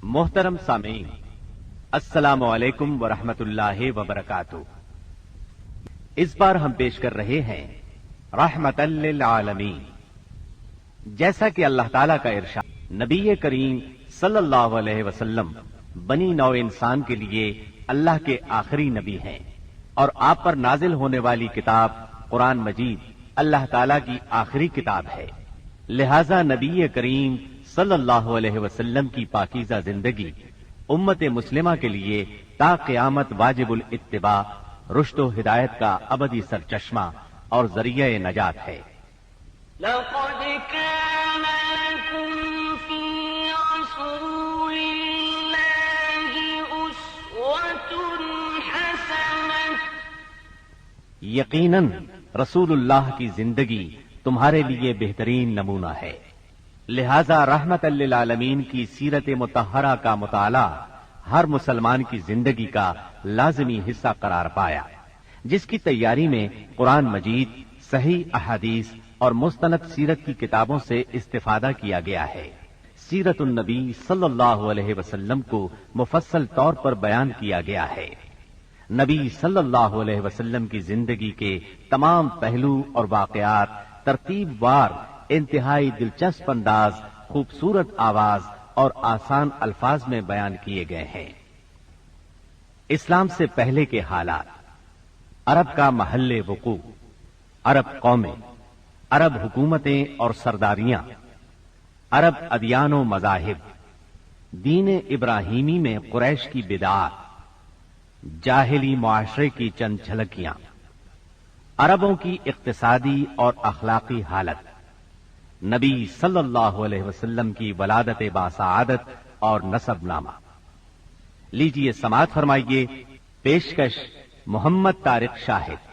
محترم سامعین، السلام علیکم ورحمۃ اللہ وبرکاتہ۔ اس بار ہم پیش کر رہے ہیں رحمت للعالمین۔ جیسا کہ اللہ تعالیٰ کا ارشاد، نبی کریم صلی اللہ علیہ وسلم بنی نوع انسان کے لیے اللہ کے آخری نبی ہیں، اور آپ پر نازل ہونے والی کتاب قرآن مجید اللہ تعالیٰ کی آخری کتاب ہے۔ لہذا نبی کریم صلی اللہ علیہ وسلم کی پاکیزہ زندگی امت مسلمہ کے لیے تا قیامت واجب الاتباع، رشد و ہدایت کا ابدی سرچشمہ اور ذریعہ نجات ہے۔ لقد كان لكم في رسول الله أسوة حسنة۔ یقیناً رسول اللہ کی زندگی تمہارے لیے بہترین نمونہ ہے، لہذا رحمت للعالمین کی سیرت مطہرہ کا مطالعہ ہر مسلمان کی زندگی کا لازمی حصہ قرار پایا، جس کی تیاری میں قرآن مجید، صحیح احادیث اور مستند سیرت کی کتابوں سے استفادہ کیا گیا ہے۔ سیرت النبی صلی اللہ علیہ وسلم کو مفصل طور پر بیان کیا گیا ہے۔ نبی صلی اللہ علیہ وسلم کی زندگی کے تمام پہلو اور واقعات ترتیب وار، انتہائی دلچسپ انداز، خوبصورت آواز اور آسان الفاظ میں بیان کیے گئے ہیں۔ اسلام سے پہلے کے حالات، عرب کا محل وقوع، عرب قومیں، عرب حکومتیں اور سرداریاں، عرب ادیان و مذاہب، دین ابراہیمی میں قریش کی بدعات، جاہلی معاشرے کی چند جھلکیاں، عربوں کی اقتصادی اور اخلاقی حالت، نبی صلی اللہ علیہ وسلم کی ولادت باسعادت اور نسب نامہ۔ لیجیے سماعت فرمائیے، پیشکش محمد طارق شاہد۔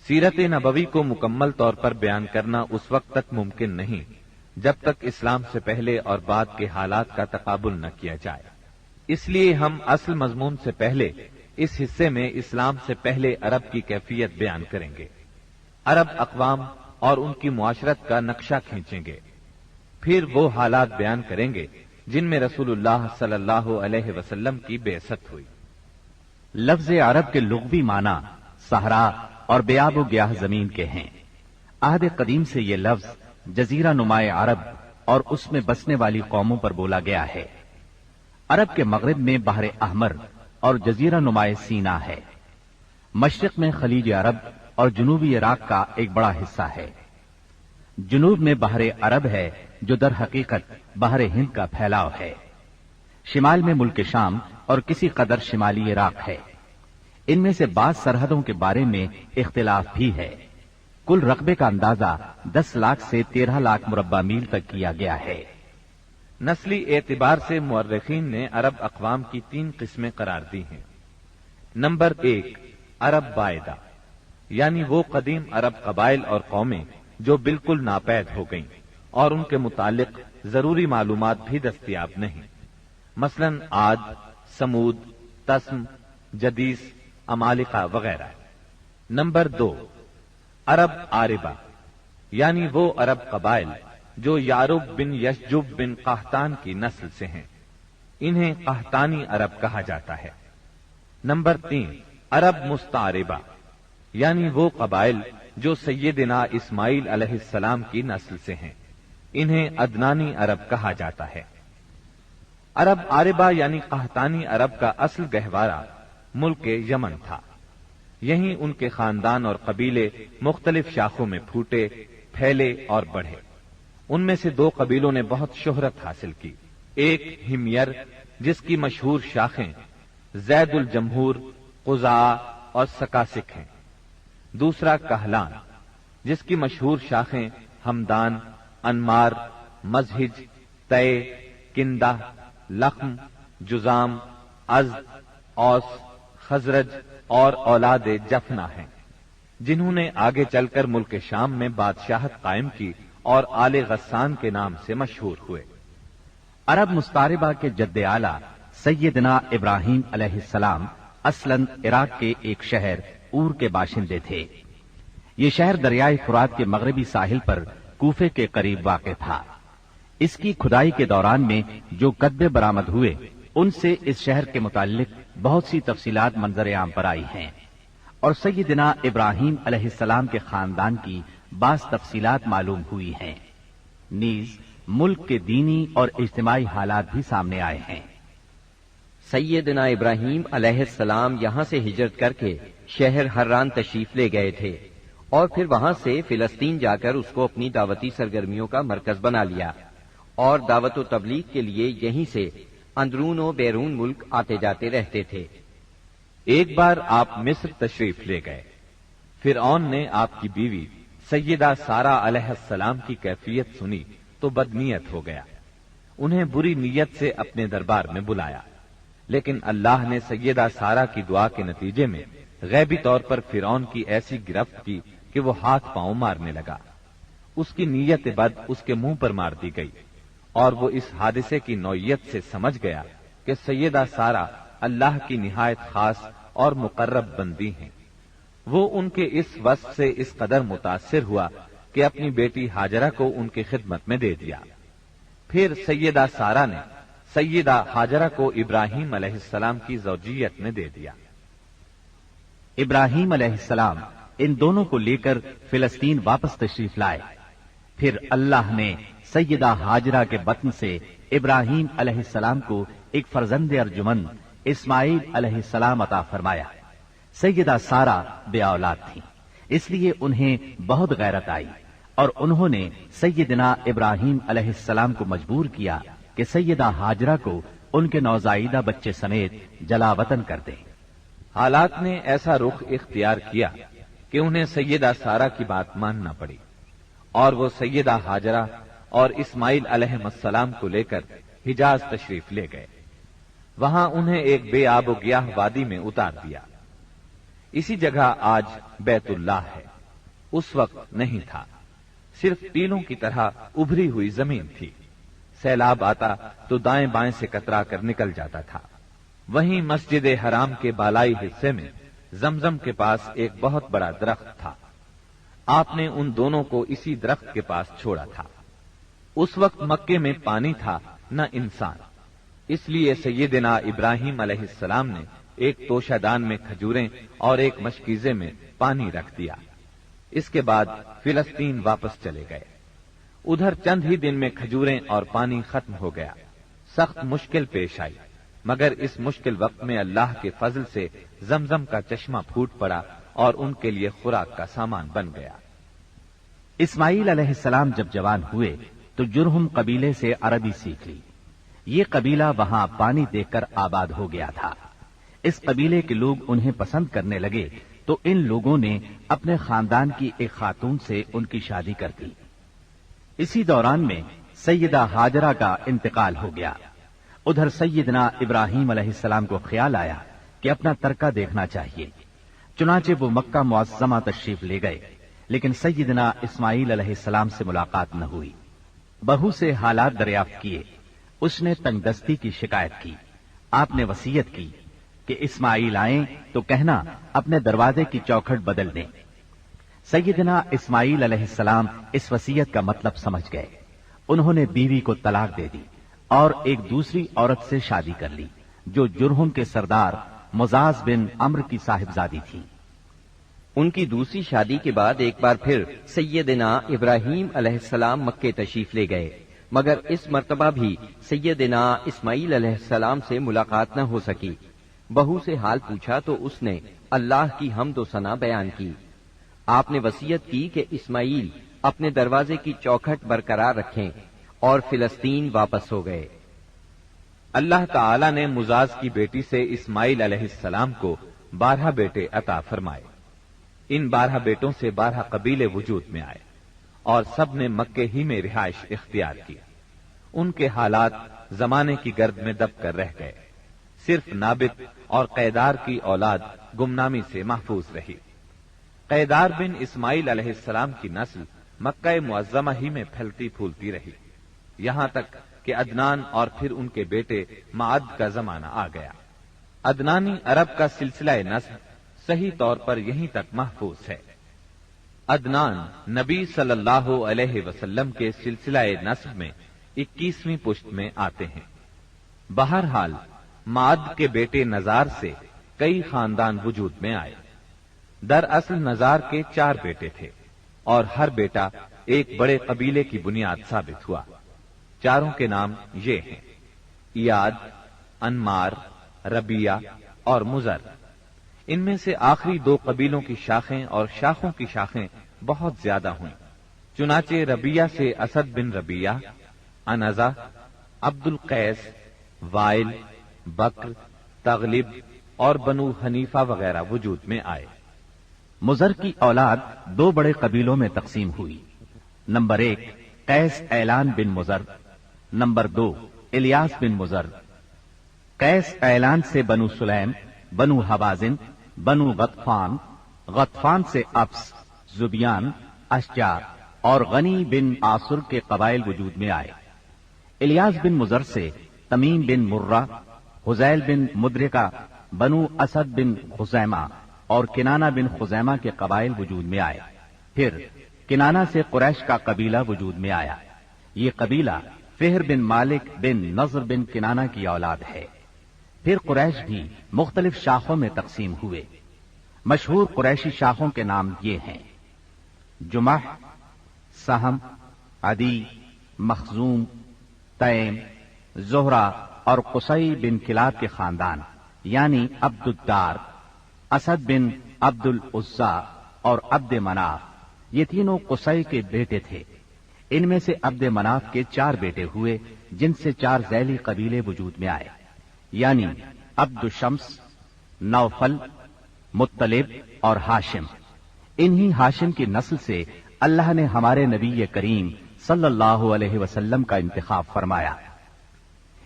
سیرت نبوی کو مکمل طور پر بیان کرنا اس وقت تک ممکن نہیں جب تک اسلام سے پہلے اور بعد کے حالات کا تقابل نہ کیا جائے۔ اس لیے ہم اصل مضمون سے پہلے اس حصے میں اسلام سے پہلے عرب کی کیفیت بیان کریں گے، عرب اقوام اور ان کی معاشرت کا نقشہ کھینچیں گے، پھر وہ حالات بیان کریں گے جن میں رسول اللہ صلی اللہ علیہ وسلم کی بعثت ہوئی۔ لفظ عرب کے لغوی معنی صحرا اور بیاب و گیاہ زمین کے ہیں۔ عہد قدیم سے یہ لفظ جزیرہ نمائے عرب اور اس میں بسنے والی قوموں پر بولا گیا ہے۔ عرب کے مغرب میں بحر احمر اور جزیرہ نمائے سینا ہے۔ مشرق میں خلیج عرب اور جنوبی عراق کا ایک بڑا حصہ ہے۔ جنوب میں بحر عرب ہے جو در حقیقت بحر ہند کا پھیلاؤ ہے۔ شمال میں ملک شام اور کسی قدر شمالی عراق ہے۔ ان میں سے بعض سرحدوں کے بارے میں اختلاف بھی ہے۔ کل رقبے کا اندازہ 10 لاکھ سے 13 لاکھ مربع میل تک کیا گیا ہے۔ نسلی اعتبار سے مورخین نے عرب اقوام کی 3 قسمیں قرار دی ہیں۔ نمبر 1، عرب بائدہ، یعنی وہ قدیم عرب قبائل اور قومیں جو بالکل ناپید ہو گئیں اور ان کے متعلق ضروری معلومات بھی دستیاب نہیں، مثلا عاد، سمود، تسم، جدیس، عمالقہ وغیرہ۔ نمبر 2، عرب عاربہ، یعنی وہ عرب قبائل جو یارب بن یشجب بن قحطان کی نسل سے ہیں۔ انہیں قحطانی عرب کہا جاتا ہے۔ نمبر 3، عرب مستعربہ، یعنی وہ قبائل جو سیدنا اسماعیل علیہ السلام کی نسل سے ہیں، انہیں عدنانی عرب کہا جاتا ہے۔ عرب عاربہ یعنی قحطانی عرب کا اصل گہوارہ ملک یمن تھا۔ یہیں ان کے خاندان اور قبیلے مختلف شاخوں میں پھوٹے، پھیلے اور بڑھے۔ ان میں سے 2 قبیلوں نے بہت شہرت حاصل کی، ایک ہمیر جس کی مشہور شاخیں زید الجمہور، قزاع اور سکاسک ہیں، دوسرا کہلان جس کی مشہور شاخیں ہمدان، انمار، مزہج، تے، کندہ، لخم، جزام، ازد، اوس، خزرج اور اولاد جفنا ہیں، جنہوں نے آگے چل کر ملک شام میں بادشاہت قائم کی اور آل غسان کے نام سے مشہور ہوئے۔ عرب مستعربہ کے جد اعلیٰ سیدنا ابراہیم علیہ السلام اصلاً عراق کے ایک شہر اور کے باشندے تھے۔ یہ شہر دریائے فرات کے مغربی ساحل پر کوفے کے قریب واقع تھا۔ اس کی کھدائی کے دوران میں جو کتبے برآمد ہوئے ان سے اس شہر کے متعلق بہت سی تفصیلات منظر عام پر آئی ہیں، اور سیدنا ابراہیم علیہ السلام کے خاندان کی بعض تفصیلات معلوم ہوئی ہیں۔ نیز ملک کے دینی اور اجتماعی حالات بھی سامنے آئے ہیں۔ سیدنا ابراہیم علیہ السلام یہاں سے ہجرت کر کے شہر حران تشریف لے گئے تھے اور پھر وہاں سے فلسطین جا کر اس کو اپنی دعوتی سرگرمیوں کا مرکز بنا لیا، اور دعوت و تبلیغ کے لیے یہیں سے اندرون و بیرون ملک آتے جاتے رہتے تھے۔ ایک بار آپ مصر تشریف لے گئے۔ فرعون نے آپ کی بیوی سیدہ سارہ علیہ السلام کی کیفیت سنی تو بدنیت ہو گیا، انہیں بری نیت سے اپنے دربار میں بلایا، لیکن اللہ نے سیدہ سارہ کی دعا کے نتیجے میں غیبی طور پر فرعون کی ایسی گرفت کی کہ وہ ہاتھ پاؤں مارنے لگا۔ اس کی نیت بد اس کے منہ پر مار دی گئی، اور وہ اس حادثے کی نوعیت سے سمجھ گیا کہ سیدہ سارہ اللہ کی نہایت خاص اور مقرب بندی ہیں۔ وہ ان کے اس وصف سے اس قدر متاثر ہوا کہ اپنی بیٹی ہاجرہ کو ان کی خدمت میں دے دیا۔ پھر سیدہ سارہ نے سیدہ ہاجرہ کو ابراہیم علیہ السلام کی زوجیت میں دے دیا۔ ابراہیم علیہ السلام ان دونوں کو لے کر فلسطین واپس تشریف لائے۔ پھر اللہ نے سیدہ ہاجرہ کے بطن سے ابراہیم علیہ السلام کو ایک فرزند ارجمن اسماعیل علیہ السلام عطا فرمایا۔ سیدہ سارہ بے اولاد تھیں، اس لیے انہیں بہت غیرت آئی، اور انہوں نے سیدنا ابراہیم علیہ السلام کو مجبور کیا کہ سیدہ ہاجرہ کو ان کے نوزائیدہ بچے سمیت جلا وطن کر دیں۔ حالات نے ایسا رخ اختیار کیا کہ انہیں سیدہ سارہ کی بات ماننا پڑی، اور وہ سیدہ ہاجرہ اور اسماعیل علیہ السلام کو لے کر حجاز تشریف لے گئے۔ وہاں انہیں ایک بے آب و گیاہ وادی میں اتار دیا۔ اسی جگہ آج بیت اللہ ہے، اس وقت نہیں تھا، صرف ٹیلوں کی طرح ابھری ہوئی زمین تھی۔ سیلاب آتا تو دائیں بائیں سے کترا کر نکل جاتا تھا۔ وہیں مسجد حرام کے بالائی حصے میں زمزم کے پاس ایک بہت بڑا درخت تھا۔ آپ نے ان دونوں کو اسی درخت کے پاس چھوڑا تھا۔ اس وقت مکے میں پانی تھا نہ انسان، اس لیے سیدنا ابراہیم علیہ السلام نے ایک توشہ دان میں کھجوریں اور ایک مشکیزے میں پانی رکھ دیا۔ اس کے بعد فلسطین واپس چلے گئے۔ ادھر چند ہی دن میں کھجوریں اور پانی ختم ہو گیا۔ سخت مشکل پیش آئی، مگر اس مشکل وقت میں اللہ کے فضل سے زمزم کا چشمہ پھوٹ پڑا اور ان کے لیے خوراک کا سامان بن گیا۔ اسماعیل علیہ السلام جب جوان ہوئے تو جرہم قبیلے سے عربی سیکھ لی۔ یہ قبیلہ وہاں پانی دیکھ کر آباد ہو گیا تھا۔ اس قبیلے کے لوگ انہیں پسند کرنے لگے تو ان لوگوں نے اپنے خاندان کی ایک خاتون سے ان کی شادی کر دی۔ اسی دوران میں سیدہ ہاجرہ کا انتقال ہو گیا۔ ادھر سیدنا ابراہیم علیہ السلام کو خیال آیا کہ اپنا ترکہ دیکھنا چاہیے، چنانچہ وہ مکہ معظمہ تشریف لے گئے، لیکن سیدنا اسماعیل علیہ السلام سے ملاقات نہ ہوئی۔ بہو سے حالات دریافت کیے، اس نے تنگ دستی کی شکایت کی۔ آپ نے وصیت کی کہ اسماعیل آئیں تو کہنا اپنے دروازے کی چوکھٹ بدل دیں۔ سیدنا اسماعیل علیہ السلام اس وصیت کا مطلب سمجھ گئے۔ انہوں نے بیوی کو طلاق دے دی اور ایک دوسری عورت سے شادی کر لی جو جرہم کے سردار مزاز بن عمرو کی صاحبزادی تھی۔ ان کی دوسری شادی کے بعد ایک بار پھر سیدنا ابراہیم علیہ السلام مکے تشریف لے گئے، مگر اس مرتبہ بھی سیدنا اسماعیل علیہ السلام سے ملاقات نہ ہو سکی۔ بہو سے حال پوچھا تو اس نے اللہ کی حمد و ثنا بیان کی۔ آپ نے وصیت کی کہ اسماعیل اپنے دروازے کی چوکھٹ برقرار رکھیں، اور فلسطین واپس ہو گئے۔ اللہ تعالی نے مزاز کی بیٹی سے اسماعیل علیہ السلام کو 12 بیٹے عطا فرمائے۔ ان 12 بیٹوں سے 12 قبیلے وجود میں آئے اور سب نے مکے ہی میں رہائش اختیار کی۔ ان کے حالات زمانے کی گرد میں دب کر رہ گئے، صرف نابت اور قیدار کی اولاد گمنامی سے محفوظ رہی۔ قیدار بن اسماعیل علیہ السلام کی نسل مکہ معظمہ ہی میں پھیلتی پھولتی رہی، یہاں تک کہ عدنان اور پھر ان کے بیٹے معد کا زمانہ آ گیا۔ عدنانی عرب کا سلسلہ نسب صحیح طور پر یہیں تک محفوظ ہے۔ عدنان نبی صلی اللہ علیہ وسلم کے سلسلہ نسب میں 21ویں پشت میں آتے ہیں۔ بہرحال معد کے بیٹے نزار سے کئی خاندان وجود میں آئے۔ دراصل نزار کے 4 بیٹے تھے اور ہر بیٹا ایک بڑے قبیلے کی بنیاد ثابت ہوا۔ چاروں کے نام یہ ہیں: ایاد، انمار، ربیہ اور مزر۔ ان میں سے آخری 2 قبیلوں کی شاخیں اور شاخوں کی شاخیں بہت زیادہ ہوئیں۔ چنانچہ ربیہ سے اسد بن ربیہ، انزہ، عبد القیس، وائل، بکر، تغلب اور بنو حنیفہ وغیرہ وجود میں آئے۔ مزر کی اولاد 2 بڑے قبیلوں میں تقسیم ہوئی۔ نمبر 1 قیس اعلان بن مزر، نمبر 2 الیاس بن مزر۔ قیس اعلان سے بنو سلیم، بنو حوازن، بنو غطفان، غطفان سے ابس، زبیان، اشجار اور غنی بن آصر کے قبائل وجود میں آئے۔ الیاس بن مزر سے تمیم بن مرہ، حزیل بن مدرکہ، بنو اسد بن خزیمہ اور کنانہ بن خزیمہ کے قبائل وجود میں آئے۔ پھر کنانہ سے قریش کا قبیلہ وجود میں آیا۔ یہ قبیلہ فہر بن مالک بن نضر بن کنانہ کی اولاد ہے۔ پھر قریش بھی مختلف شاخوں میں تقسیم ہوئے۔ مشہور قریشی شاخوں کے نام یہ ہیں: جمح، سہم، عدی، مخزوم، تیم، زہرہ اور قصی بن کلاب کے خاندان یعنی عبد الدار، اسد بن عبد العزا اور عبد مناف۔ یہ تینوں قصی کے بیٹے تھے۔ ان میں سے عبد مناف کے 4 بیٹے ہوئے جن سے 4 ذیلی قبیلے وجود میں آئے، یعنی عبد الشمس، نوفل، مطلب اور ہاشم۔ انہی ہاشم کی نسل سے اللہ نے ہمارے نبی کریم صلی اللہ علیہ وسلم کا انتخاب فرمایا۔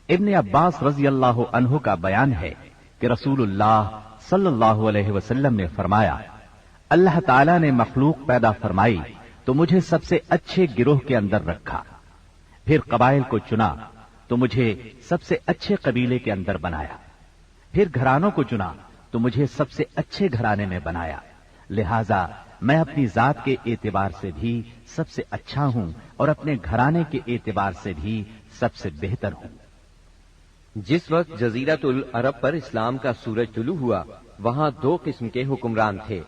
ابن عباس رضی اللہ عنہ کا بیان ہے کہ رسول اللہ صلی اللہ علیہ وسلم نے فرمایا، اللہ تعالیٰ نے مخلوق پیدا فرمائی تو مجھے سب سے اچھے گروہ کے اندر رکھا، پھر قبائل کو چنا تو مجھے سب سے اچھے قبیلے کے اندر بنایا، پھر گھرانوں کو چنا تو مجھے سب سے اچھے گھرانے میں بنایا، لہذا میں اپنی ذات کے اعتبار سے بھی سب سے اچھا ہوں اور اپنے گھرانے کے اعتبار سے بھی سب سے بہتر ہوں۔ جس وقت جزیرۃ العرب پر اسلام کا سورج طلوع ہوا، وہاں 2 قسم کے حکمران تھے،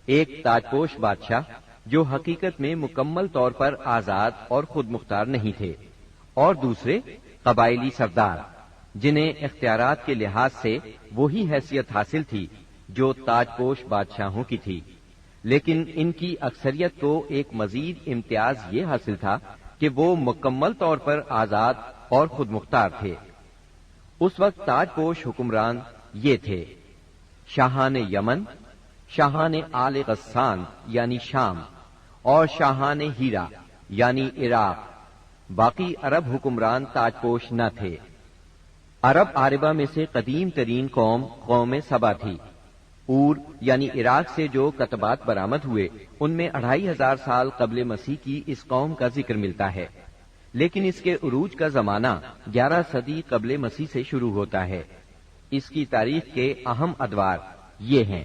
ایک تاجپوش بادشاہ جو حقیقت میں مکمل طور پر آزاد اور خود مختار نہیں تھے، اور دوسرے قبائلی سردار جنہیں اختیارات کے لحاظ سے وہی حیثیت حاصل تھی جو تاجپوش بادشاہوں کی تھی، لیکن ان کی اکثریت کو ایک مزید امتیاز یہ حاصل تھا کہ وہ مکمل طور پر آزاد اور خود مختار تھے۔ اس وقت تاجپوش حکمران یہ تھے: شاہان یمن، شاہان آل غسان یعنی شام، اور شاہان ہیرا یعنی عراق۔ باقی عرب حکمران تاجپوش نہ تھے۔ عرب عاربہ میں سے قدیم ترین قوم سبا تھی۔ اور یعنی عراق سے جو کتبات برآمد ہوئے ان میں 2500 سال قبل مسیح کی اس قوم کا ذکر ملتا ہے، لیکن اس کے عروج کا زمانہ 11 صدی قبل مسیح سے شروع ہوتا ہے۔ اس کی تاریخ کے اہم ادوار یہ ہیں: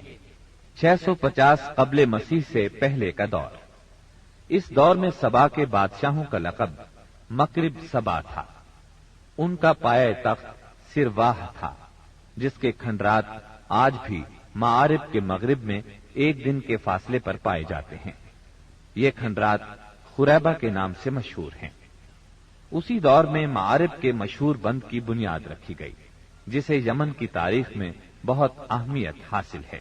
650 قبل مسیح سے پہلے کا دور۔ اس دور میں سبا کے بادشاہوں کا لقب مکرب سبا تھا۔ ان کا پایہ تخت سرواہ تھا، جس کے کھنڈرات آج بھی معارب کے مغرب میں ایک دن کے فاصلے پر پائے جاتے ہیں۔ یہ کھنڈرات خریبہ کے نام سے مشہور ہیں۔ اسی دور میں معارب کے مشہور بند کی بنیاد رکھی گئی، جسے یمن کی تاریخ میں بہت اہمیت حاصل ہے۔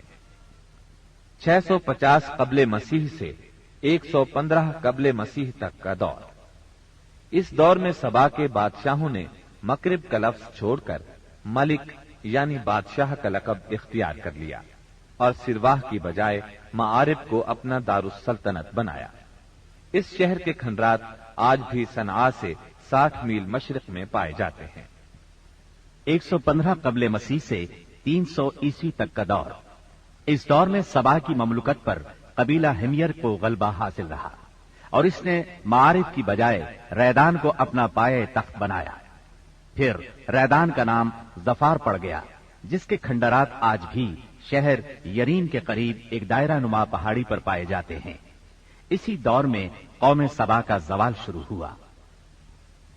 650 قبل مسیح سے 115 قبل مسیح تک کا دور۔ اس دور میں سبا کے بادشاہوں نے مکرب کا لفظ چھوڑ کر ملک یعنی بادشاہ کا لقب اختیار کر لیا اور سرواہ کی بجائے معارب کو اپنا دارالسلطنت بنایا۔ اس شہر کے کھنڈرات آج بھی صنعاء سے 60 میل مشرق میں پائے جاتے ہیں۔ 115 قبل مسیح سے 300 عیسوی تک کا دور۔ اس دور میں سبا کی مملکت پر قبیلہ ہمیر کو غلبہ حاصل رہا اور اس نے معارف کی بجائے ریدان کو اپنا پایہ تخت بنایا۔ پھر ریدان کا نام ظفار پڑ گیا، جس کے کھنڈرات آج بھی شہر یرین کے قریب ایک دائرہ نما پہاڑی پر پائے جاتے ہیں۔ اسی دور میں قوم سبا کا زوال شروع ہوا۔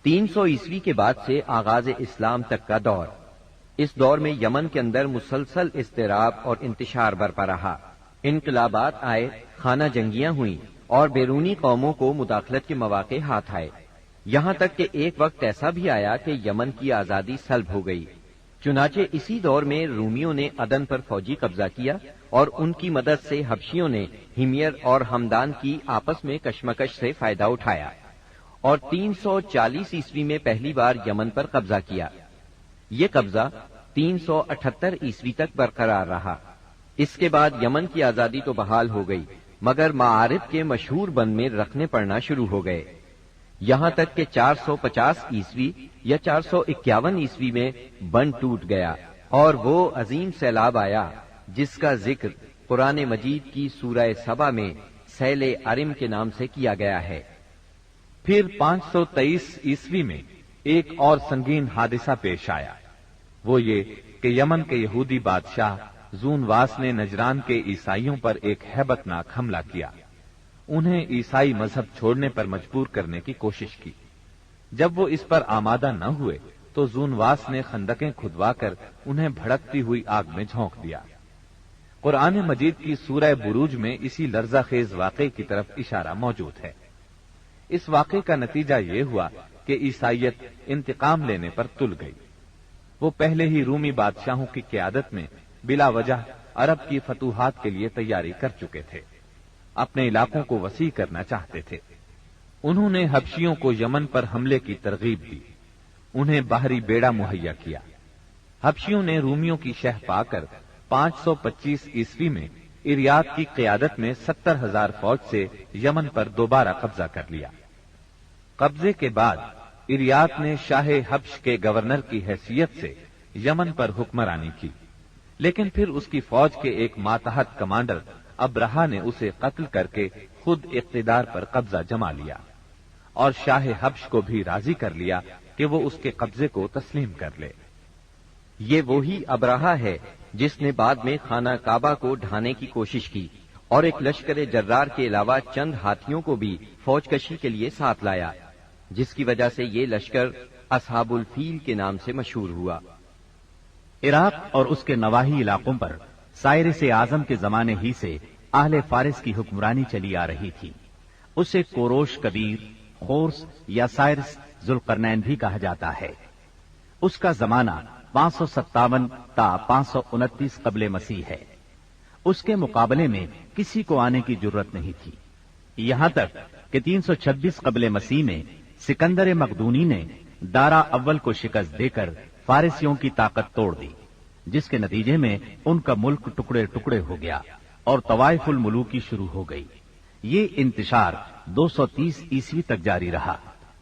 300 عیسوی کے بعد سے آغاز اسلام تک کا دور۔ اس دور میں یمن کے اندر مسلسل اضطراب اور انتشار برپا رہا۔ انقلابات آئے، خانہ جنگیاں ہوئیں اور بیرونی قوموں کو مداخلت کے مواقع ہاتھ آئے، یہاں تک کہ ایک وقت ایسا بھی آیا کہ یمن کی آزادی سلب ہو گئی۔ چنانچہ اسی دور میں رومیوں نے عدن پر فوجی قبضہ کیا اور ان کی مدد سے حبشیوں نے ہمیر اور ہمدان کی آپس میں کشمکش سے فائدہ اٹھایا اور 340 عیسوی میں پہلی بار یمن پر قبضہ کیا۔ یہ قبضہ 378 عیسوی تک برقرار رہا۔ اس کے بعد یمن کی آزادی تو بحال ہو گئی، مگر معارف کے مشہور بند میں رکھنے پڑنا شروع ہو گئے، یہاں تک کہ 450 عیسوی یا 451 عیسوی میں بند ٹوٹ گیا اور وہ عظیم سیلاب آیا جس کا ذکر قرآن مجید کی سورہ سبا میں سیل ارم کے نام سے کیا گیا ہے۔ پھر 523 عیسوی میں ایک اور سنگین حادثہ پیش آیا، وہ یہ کہ یمن کے یہودی بادشاہ زونواس نے نجران کے عیسائیوں پر ایک ہیبت ناک حملہ کیا، انہیں عیسائی مذہب چھوڑنے پر مجبور کرنے کی کوشش کی۔ جب وہ اس پر آمادہ نہ ہوئے تو زونواس نے خندقیں کھدوا کر انہیں بھڑکتی ہوئی آگ میں جھونک دیا۔ قرآن مجید کی سورہ بروج میں اسی لرزہ خیز واقعے کی طرف اشارہ موجود ہے۔ اس واقعے کا نتیجہ یہ ہوا کہ عیسائیت انتقام لینے پر تل گئی۔ وہ پہلے ہی رومی بادشاہوں کی قیادت میں بلا وجہ عرب کی فتوحات کے لیے تیاری کر چکے تھے، اپنے علاقوں کو وسیع کرنا چاہتے تھے۔ انہوں نے حبشیوں کو یمن پر حملے کی ترغیب دی، انہیں باہری بیڑا مہیا کیا۔ حبشیوں نے رومیوں کی شہ پا کر 525 عیسوی میں اریات کی قیادت میں 70,000 فوج سے یمن پر دوبارہ قبضہ کر لیا۔ قبضے کے بعد اریات نے شاہ حبش کے گورنر کی حیثیت سے یمن پر حکمرانی کی، لیکن پھر اس کی فوج کے ایک ماتحت کمانڈر ابرہا نے اسے قتل کر کے خود اقتدار پر قبضہ جما لیا اور شاہ حبش کو بھی راضی کر لیا کہ وہ اس کے قبضے کو تسلیم کر لے۔ یہ وہی ابرہا ہے جس نے بعد میں خانہ کعبہ کو ڈھانے کی کوشش کی اور ایک لشکر جرار کے علاوہ چند ہاتھیوں کو بھی فوج کشی کے لیے ساتھ لایا، جس کی وجہ سے یہ لشکر اصحاب الفیل کے نام سے مشہور ہوا۔ عراق اور اس کے نواحی علاقوں پر سائرس اعظم کے زمانے ہی سے اہل فارس کی حکمرانی چلی آ رہی تھی۔ اسے کوروش کبیر، خورس یا سائرس ذوالقرنین بھی کہا جاتا ہے۔ اس کا زمانہ 557 تا 529 قبل مسیح ہے۔ اس کے مقابلے میں کسی کو آنے کی جرت نہیں تھی، یہاں تک کہ 326 قبل مسیح میں سکندر مقدونی نے دارا اول کو شکست دے کر فارسیوں کی طاقت توڑ دی، جس کے نتیجے میں ان کا ملک ٹکڑے ٹکڑے ہو گیا اور طوائف الملوکی شروع ہو گئی۔ یہ انتشار 230 عیسوی تک جاری رہا۔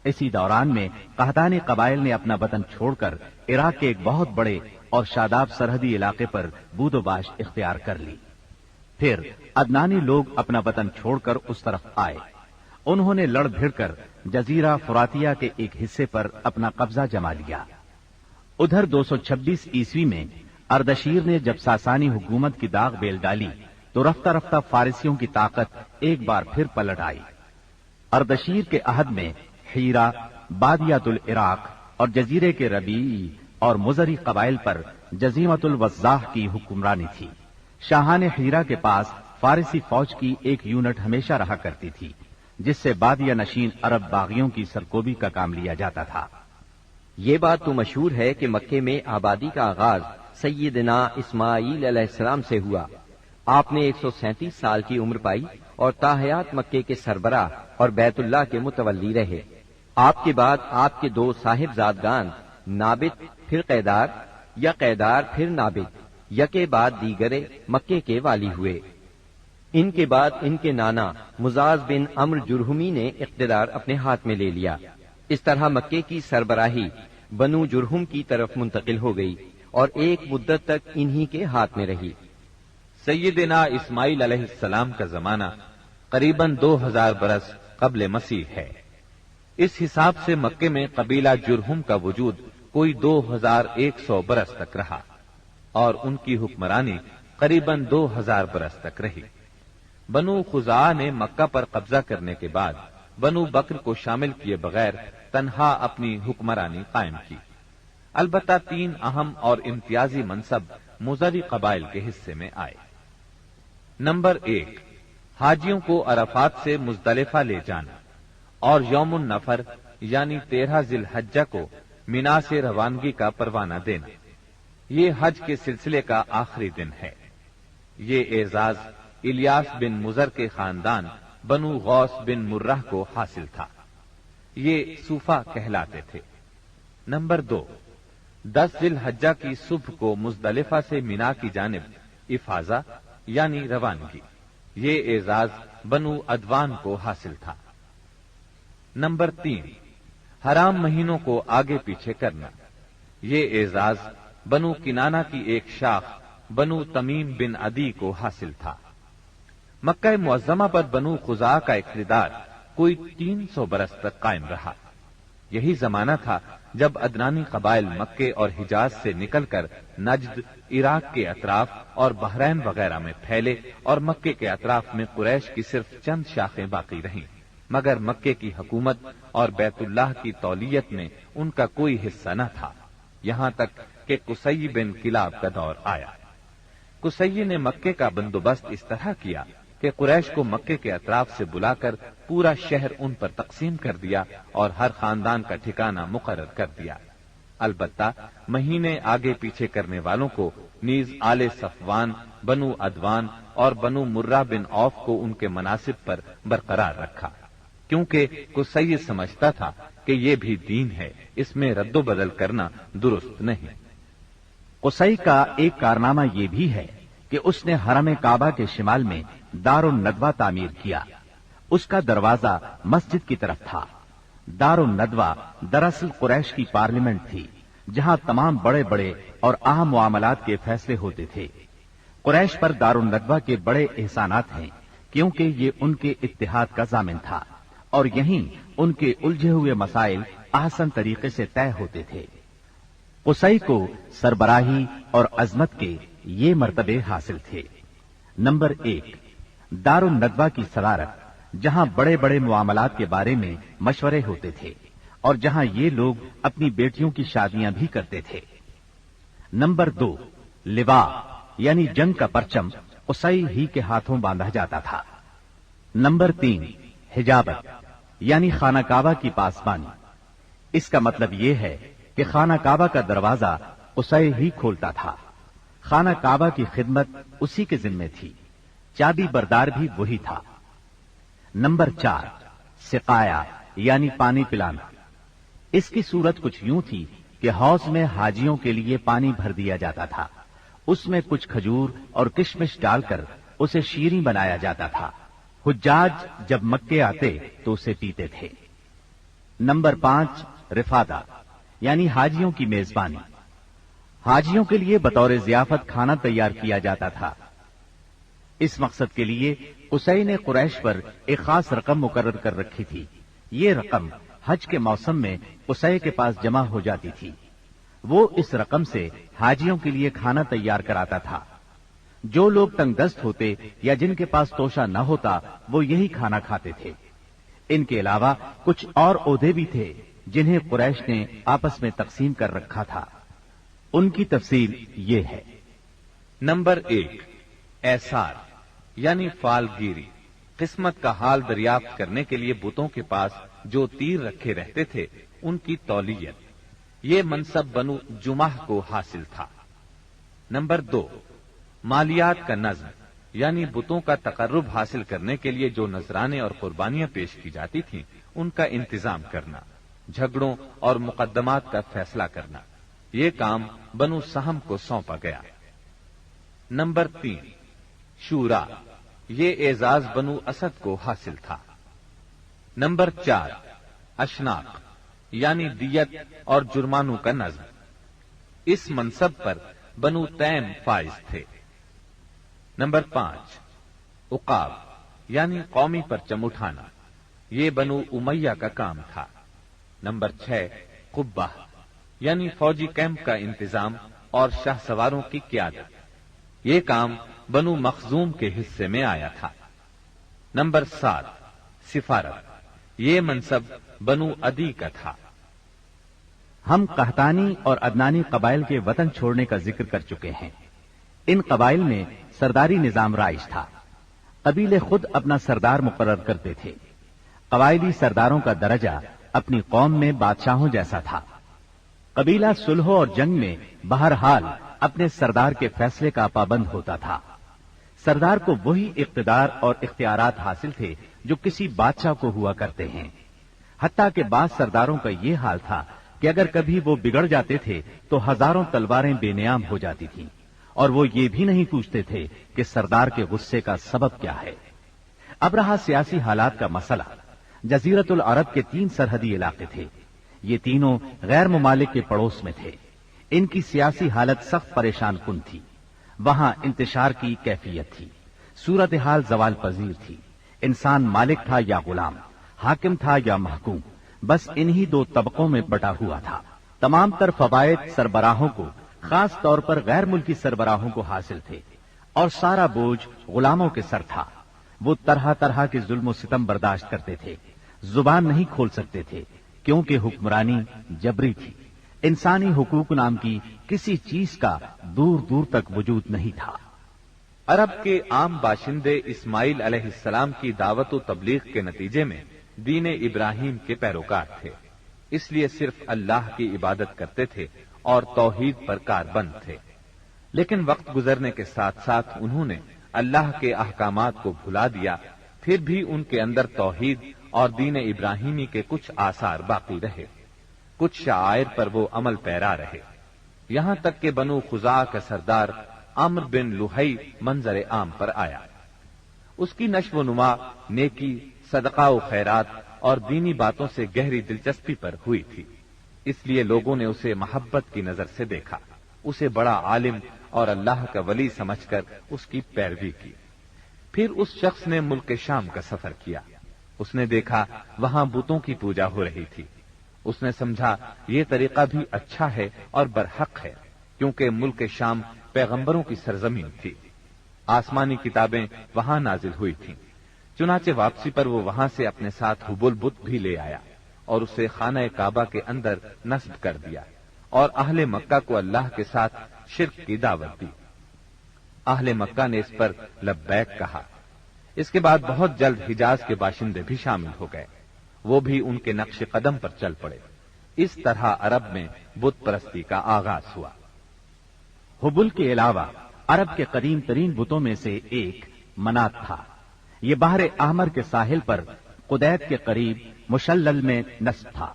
اسی دوران میں قحطانی قبائل نے اپنا وطن چھوڑ کر عراق کے ایک بہت بڑے اور شاداب سرحدی علاقے پر بود و باش اختیار کر لی۔ پھر عدنانی لوگ اپنا وطن چھوڑ کر اس طرف آئے، انہوں نے لڑ بھڑ کر جزیرہ فراتیہ کے ایک حصے پر اپنا قبضہ جما لیا۔ ادھر 226 عیسوی میں اردشیر نے جب ساسانی حکومت کی داغ بیل ڈالی تو رفتہ رفتہ فارسیوں کی طاقت ایک بار پھر پلٹ آئی۔ اردشیر کے عہد میں حیرہ، بادیات العراق اور جزیرے کے ربیعی اور مزری قبائل پر جزیمت الوضاح کی حکمرانی تھی۔ شاہان حیرہ کے پاس فارسی فوج کی ایک یونٹ ہمیشہ رہا کرتی تھی، جس سے بادیہ نشین عرب باغیوں کی سرکوبی کا کام لیا جاتا تھا۔ یہ بات تو مشہور ہے کہ مکے میں آبادی کا آغاز سیدنا اسماعیل علیہ السلام سے ہوا۔ آپ نے 137 سال کی عمر پائی اور تاحیات مکے کے سربراہ اور بیت اللہ کے متولی رہے۔ آپ کے بعد آپ کے دو صاحبزادگان نابت پھر قیدار یا قیدار پھر نابت یکے بعد دیگرے مکے کے والی ہوئے۔ ان کے بعد ان کے نانا مزاز بن عمرو جرہمی نے اقتدار اپنے ہاتھ میں لے لیا۔ اس طرح مکے کی سربراہی بنو جرہم کی طرف منتقل ہو گئی اور ایک مدت تک انہی کے ہاتھ میں رہی۔ سیدنا اسماعیل علیہ السلام کا زمانہ قریباً 2000 برس قبل مسیح ہے۔ اس حساب سے مکے میں قبیلہ جرہم کا وجود کوئی 2100 برس تک رہا اور ان کی حکمرانی قریباً 2000 برس تک رہی۔ بنو خزاعہ نے مکہ پر قبضہ کرنے کے بعد بنو بکر کو شامل کیے بغیر تنہا اپنی حکمرانی قائم کی۔ البتہ 3 اہم اور امتیازی منصب مزری قبائل کے حصے میں آئے۔ نمبر 1، حاجیوں کو عرفات سے مزدلفہ لے جانا اور یوم النفر یعنی 13 ذی الحجہ کو مینا سے روانگی کا پروانہ دینا۔ یہ حج کے سلسلے کا آخری دن ہے۔ یہ اعزاز الیاس بن مزر کے خاندان بنو غوث بن مرہ کو حاصل تھا۔ یہ صوفہ کہلاتے تھے۔ نمبر 2، 10 ذی الحجہ کی صبح کو مزدلفہ سے مینا کی جانب افاضہ یعنی روانگی۔ یہ اعزاز بنو ادوان کو حاصل تھا۔ نمبر 3، حرام مہینوں کو آگے پیچھے کرنا۔ یہ اعزاز بنو کنانہ کی ایک شاخ بنو تمیم بن عدی کو حاصل تھا۔ مکہ معظمہ پر بنو خزاعہ کا اقتدار کوئی 300 برس تک قائم رہا۔ یہی زمانہ تھا جب ادنانی قبائل مکے اور حجاز سے نکل کر نجد، عراق کے اطراف اور بحرین وغیرہ میں پھیلے اور مکے کے اطراف میں قریش کی صرف چند شاخیں باقی رہیں، مگر مکے کی حکومت اور بیت اللہ کی تولیت میں ان کا کوئی حصہ نہ تھا، یہاں تک کہ قصی بن کلاب کا دور آیا۔ قصی نے مکے کا بندوبست اس طرح کیا کہ قریش کو مکے کے اطراف سے بلا کر پورا شہر ان پر تقسیم کر دیا اور ہر خاندان کا ٹھکانہ مقرر کر دیا۔ البتہ مہینے آگے پیچھے کرنے والوں کو نیز آل صفوان، بنو ادوان اور بنو مرہ بن عوف کو ان کے مناصب پر برقرار رکھا، کیونکہ قصی سمجھتا تھا کہ یہ بھی دین ہے، اس میں رد و بدل کرنا درست نہیں۔ قصی کا ایک کارنامہ یہ بھی ہے کہ اس نے حرم کعبہ کے شمال میں دار الندوہ تعمیر کیا۔ اس کا دروازہ مسجد کی طرف تھا۔ دار الندوہ دراصل قریش کی پارلیمنٹ تھی، جہاں تمام بڑے بڑے اور اہم معاملات کے فیصلے ہوتے تھے۔ قریش پر دار الندوہ کے بڑے احسانات ہیں، کیونکہ یہ ان کے اتحاد کا ضامن تھا اور یہیں ان کے الجھے ہوئے مسائل احسن طریقے سے طے ہوتے تھے۔ قصی کو سربراہی اور عظمت کے یہ مرتبے حاصل تھے۔ نمبر 1، دار الندوہ کی صدارت، جہاں بڑے بڑے معاملات کے بارے میں مشورے ہوتے تھے اور جہاں یہ لوگ اپنی بیٹیوں کی شادیاں بھی کرتے تھے۔ نمبر 2، لوا یعنی جنگ کا پرچم قصی ہی کے ہاتھوں باندھا جاتا تھا۔ نمبر 3، حجابت یعنی خانہ کعبہ کی پاسبانی۔ اس کا مطلب یہ ہے کہ خانہ کعبہ کا دروازہ قصی ہی کھولتا تھا۔ خانہ کعبہ کی خدمت اسی کے ذمے تھی، چابی بردار بھی وہی تھا۔ نمبر 4، سقایا یعنی پانی پلانا۔ اس کی صورت کچھ یوں تھی کہ حوض میں حاجیوں کے لیے پانی بھر دیا جاتا تھا، اس میں کچھ کھجور اور کشمش ڈال کر اسے شیریں بنایا جاتا تھا۔ حجاج جب مکے آتے تو اسے پیتے تھے۔ نمبر 5، رفادہ یعنی حاجیوں کی میزبانی۔ حاجیوں کے لیے بطور ضیافت کھانا تیار کیا جاتا تھا۔ اس مقصد کے لیے قصی نے قریش پر ایک خاص رقم مقرر کر رکھی تھی۔ یہ رقم حج کے موسم میں قصی کے پاس جمع ہو جاتی تھی۔ وہ اس رقم سے حاجیوں کے لیے کھانا تیار کراتا تھا۔ جو لوگ تنگ دست ہوتے یا جن کے پاس توشہ نہ ہوتا وہ یہی کھانا کھاتے تھے۔ ان کے علاوہ کچھ اور عہدے بھی تھے جنہیں قریش نے آپس میں تقسیم کر رکھا تھا۔ ان کی تفصیل یہ ہے۔ نمبر 1، ایثار یعنی فال گیری، قسمت کا حال دریافت کرنے کے لیے بتوں کے پاس جو تیر رکھے رہتے تھے ان کی تولیت، یہ منصب بنو جمح کو حاصل تھا۔ نمبر 2، مالیات کا نظم یعنی بتوں کا تقرب حاصل کرنے کے لیے جو نذرانے اور قربانیاں پیش کی جاتی تھیں ان کا انتظام کرنا، جھگڑوں اور مقدمات کا فیصلہ کرنا، یہ کام بنو سہم کو سونپا گیا۔ نمبر 3، شورا، یہ اعزاز بنو اسد کو حاصل تھا۔ نمبر 4، اشناق یعنی دیت اور جرمانوں کا نظم، اس منصب پر بنو تیم فائز تھے۔ نمبر 5، عقاب یعنی قومی پرچم اٹھانا، یہ بنو امیہ کا کام تھا۔ نمبر 6، قبہ یعنی فوجی کیمپ کا انتظام اور شاہ سواروں کی قیادت، یہ کام بنو مخزوم کے حصے میں آیا تھا۔ نمبر 7، سفارت، یہ منصب بنو عدی کا تھا۔ ہم قحطانی اور عدنانی قبائل کے وطن چھوڑنے کا ذکر کر چکے ہیں۔ ان قبائل میں سرداری نظام رائج تھا۔ قبیلے خود اپنا سردار مقرر کرتے تھے۔ قبائلی سرداروں کا درجہ اپنی قوم میں بادشاہوں جیسا تھا۔ قبیلہ صلح اور جنگ میں بہرحال اپنے سردار کے فیصلے کا پابند ہوتا تھا۔ سردار کو وہی اقتدار اور اختیارات حاصل تھے جو کسی بادشاہ کو ہوا کرتے ہیں۔ حتیٰ کہ بعض سرداروں کا یہ حال تھا کہ اگر کبھی وہ بگڑ جاتے تھے تو ہزاروں تلواریں بے نیام ہو جاتی تھیں، اور وہ یہ بھی نہیں پوچھتے تھے کہ سردار کے غصے کا سبب کیا ہے۔ اب رہا سیاسی حالات کا مسئلہ۔ جزیرت العرب کے 3 سرحدی علاقے تھے۔ یہ تینوں غیر ممالک کے پڑوس میں تھے۔ ان کی سیاسی حالت سخت پریشان کن تھی۔ وہاں انتشار کی کیفیت تھی۔ صورتحال زوال پذیر تھی۔ انسان مالک تھا یا غلام، حاکم تھا یا محکوم، بس انہی 2 طبقوں میں بٹا ہوا تھا۔ تمام تر فوائد سربراہوں کو، خاص طور پر غیر ملکی سربراہوں کو حاصل تھے، اور سارا بوجھ غلاموں کے سر تھا۔ وہ طرح طرح کے ظلم و ستم برداشت کرتے تھے، زبان نہیں کھول سکتے تھے کیونکہ حکمرانی جبری تھی۔ انسانی حقوق نام کی کسی چیز کا دور دور تک وجود نہیں تھا۔ عرب کے عام باشندے اسماعیل علیہ السلام کی دعوت و تبلیغ کے نتیجے میں دین ابراہیم کے پیروکار تھے، اس لیے صرف اللہ کی عبادت کرتے تھے اور توحید پر کاربند تھے۔ لیکن وقت گزرنے کے ساتھ ساتھ انہوں نے اللہ کے احکامات کو بھلا دیا، پھر بھی ان کے اندر توحید اور دین ابراہیمی کے کچھ آثار باقی رہے، کچھ شعائر پر وہ عمل پیرا رہے، یہاں تک کہ بنو خزاعہ کا سردار عمرو بن لحی منظر عام پر آیا۔ اس کی نشو و نما نیکی، صدقہ و خیرات اور دینی باتوں سے گہری دلچسپی پر ہوئی تھی، اس لیے لوگوں نے اسے محبت کی نظر سے دیکھا، اسے بڑا عالم اور اللہ کا ولی سمجھ کر اس کی پیروی کی۔ پھر اس شخص نے ملک شام کا سفر کیا۔ اس نے دیکھا وہاں بتوں کی پوجا ہو رہی تھی۔ اس نے سمجھا یہ طریقہ بھی اچھا ہے اور برحق ہے، کیونکہ ملک شام پیغمبروں کی سرزمین تھی، آسمانی کتابیں وہاں نازل ہوئی تھیں۔ چنانچہ واپسی پر وہ وہاں سے اپنے ساتھ حبل بت بھی لے آیا اور اسے خانہ کعبہ کے اندر نصب کر دیا، اور اہل مکہ کو اللہ کے ساتھ شرک کی دعوت دی۔ اہل مکہ نے اس پر لبیک کہا۔ اس کے بعد بہت جلد حجاز کے باشندے بھی شامل ہو گئے، وہ بھی ان کے نقش قدم پر چل پڑے۔ اس طرح عرب میں بت پرستی کا آغاز ہوا۔ حبل کے علاوہ عرب کے قدیم ترین بتوں میں سے ایک منات تھا۔ یہ بحر احمر کے ساحل پر قدیت کے قریب مشلل میں نصب تھا۔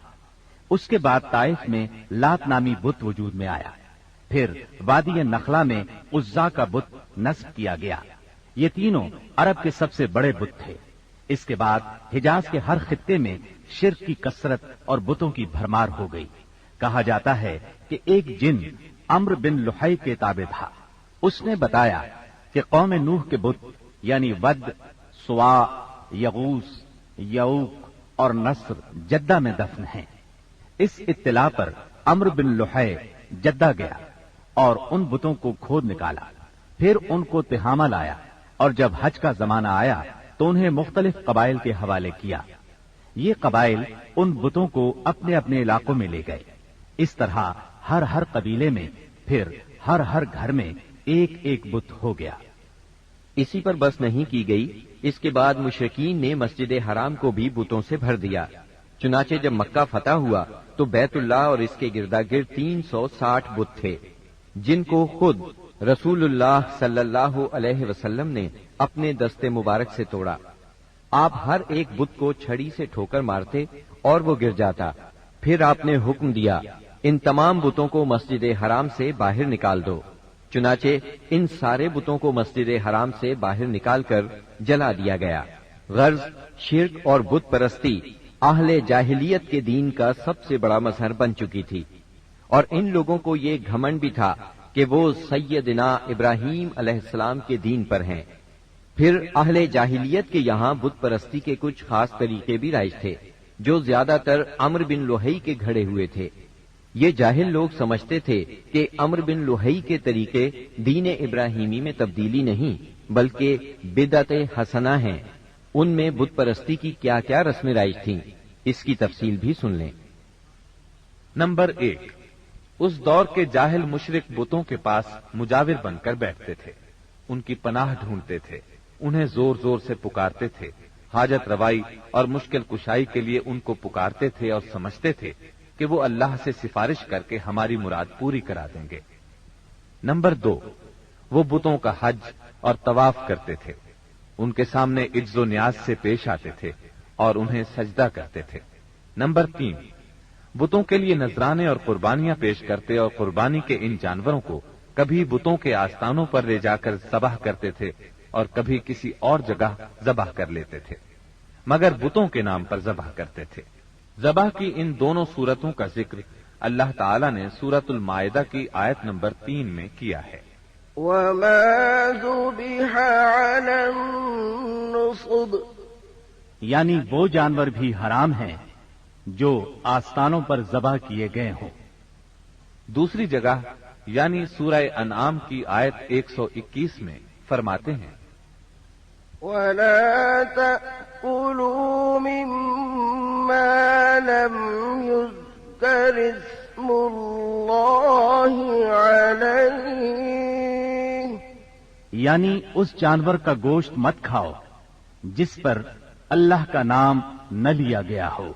اس کے بعد طائف میں لات نامی بت وجود میں آیا، پھر وادی نخلا میں عزا کا بت نصب کیا گیا۔ یہ تینوں عرب کے سب سے بڑے بت تھے۔ اس کے بعد حجاز کے ہر خطے میں شرک کی کثرت اور بتوں کی بھرمار ہو گئی۔ کہا جاتا ہے کہ ایک جن عمرو بن لحی کے تابع تھا۔ اس نے بتایا کہ قوم نوح کے بت یعنی ود، سوا، یغوث، یعوق اور نصر جدہ میں دفن ہیں۔ اس اطلاع پر عمرو بن لحی جدہ گیا اور ان بتوں کو کھود نکالا، پھر ان کو تہامہ لایا، اور جب حج کا زمانہ آیا تو انہیں مختلف قبائل کے حوالے کیا۔ یہ قبائل ان بتوں کو اپنے اپنے علاقوں میں لے گئے. اس طرح ہر قبیلے میں پھر ہر گھر میں ایک ایک بت ہو گیا. اسی پر بس نہیں کی گئی، اس کے بعد مشرکین نے مسجد حرام کو بھی بتوں سے بھر دیا. چنانچہ جب مکہ فتح ہوا تو بیت اللہ اور اس کے گردا گرد 360 بت تھے، جن کو خود رسول اللہ صلی اللہ علیہ وسلم نے اپنے دست مبارک سے توڑا. آپ ہر ایک بت کو چھڑی سے ٹھوکر مارتے اور وہ گر جاتا. پھر آپ نے حکم دیا ان تمام بتوں کو مسجد حرام سے باہر نکال دو. چنانچہ ان سارے بتوں کو مسجد حرام سے باہر نکال کر جلا دیا گیا. غرض شرک اور بت پرستی اہل جاہلیت کے دین کا سب سے بڑا مظہر بن چکی تھی، اور ان لوگوں کو یہ گھمنڈ بھی تھا کہ وہ سیدنا ابراہیم علیہ السلام کے دین پر ہیں. پھر اہل جاہلیت کے یہاں بت پرستی کے کچھ خاص طریقے بھی رائج تھے جو زیادہ تر عمرو بن لوہی کے گھڑے ہوئے تھے. یہ جاہل لوگ سمجھتے تھے کہ عمرو بن لوہی کے طریقے دین ابراہیمی میں تبدیلی نہیں بلکہ بدعت حسنہ ہیں. ان میں بت پرستی کی کیا کیا رسمیں رائج تھیں، اس کی تفصیل بھی سن لیں. نمبر 1، اس دور کے جاہل مشرک بتوں کے پاس مجاور بن کر بیٹھتے تھے، ان کی پناہ ڈھونڈتے تھے، انہیں زور زور سے پکارتے تھے، حاجت روائی اور مشکل کشائی کے لیے ان کو پکارتے تھے اور سمجھتے تھے کہ وہ اللہ سے سفارش کر کے ہماری مراد پوری کرا دیں گے. نمبر 2، وہ بتوں کا حج اور طواف کرتے تھے، ان کے سامنے عجز و نیاز سے پیش آتے تھے اور انہیں سجدہ کرتے تھے. نمبر 3، بتوں کے لیے نذرانے اور قربانیاں پیش کرتے اور قربانی کے ان جانوروں کو کبھی بتوں کے آستانوں پر لے جا کر ذبح کرتے تھے اور کبھی کسی اور جگہ ذبح کر لیتے تھے، مگر بتوں کے نام پر ذبح کرتے تھے. ذبح کی ان دونوں صورتوں کا ذکر اللہ تعالی نے سورۃ المائدہ کی آیت نمبر 3 میں کیا ہے. وَمَا ذُبِحَ عَلَى النُّصُبِ، یعنی وہ جانور بھی حرام ہیں جو آستانوں پر ذبح کیے گئے ہوں. دوسری جگہ یعنی سورہ انعام کی آیت 121 میں فرماتے ہیں وَلَا تَأْكُلُوا مِمَّا لَمْ يُذْكَرِ اسْمُ اللَّهِ عَلَيْهِ، یعنی اس جانور کا گوشت مت کھاؤ جس پر اللہ کا نام نہ لیا گیا ہو.